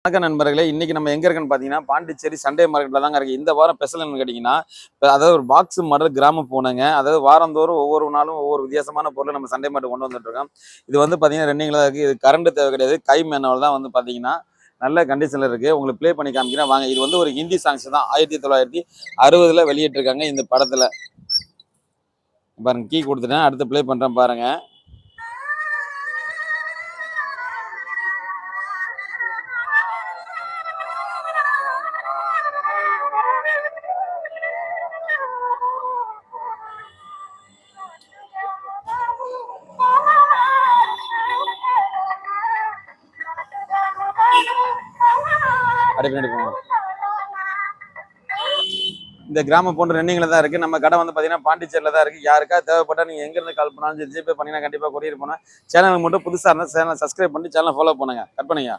வணக்கம் நண்பர்களே, இன்னைக்கு நம்ம எங்க இருக்குன்னு பாத்தீங்கன்னா பாண்டிச்சேரி சண்டே மார்க்கெட்ல தாங்க இருக்கு. இந்த வாரம் ஸ்பெஷல் என்னன்னு கேட்டீங்கன்னா, அதாவது ஒரு பாக்ஸ் மாடல் கிராம பூனைங்க. அதாவது வாரந்தோறும் ஒவ்வொரு நாளும் ஒவ்வொரு வித்தியாசமான பொருளை நம்ம சண்டே மார்க்கெட் கொண்டு வந்துட்டு இருக்கோம். இது வந்து பாத்தீங்கன்னா ரன்னிங்ல தான் இருக்கு. இது கரண்ட் தேவை கிடையாது. கை மேனுவல் தான் வந்து பாத்தீங்கன்னா நல்ல கண்டிஷன்ல இருக்கு. உங்களுக்கு ப்ளே பண்ணி காமிக்கிறேன் வாங்க. இது வந்து ஒரு ஹிந்தி சாங்ஸ் தான் 1960ல வெளியிட்டிருக்காங்க இந்த படத்துல. பாருங்க, கீ கொடுத்துட்டேன். அடுத்து ப்ளே பண்றேன் பாருங்க. அப்படியே பின்னாடி போங்க. இந்த கிராம போன்ற ரன்னிங்ல தான் இருக்கு. நம்ம கடை வந்து பாத்தீங்கன்னா பாண்டிச்சேரியில தான் இருக்கு. யாருக்கா தேவைப்பட்டா நீங்க எங்க இருந்து கால் பண்ணாலும் சரி, ஜிபே பண்ணீங்கன்னா கண்டிப்பா கொரியர் பண்ணுவேன். சேனல் மட்டும் புதுசா இருந்தா சேனல் சப்ஸ்கிரைப் பண்ணி சேனல் ஃபாலோ பண்ணுங்க. கட் பண்ணுங்க.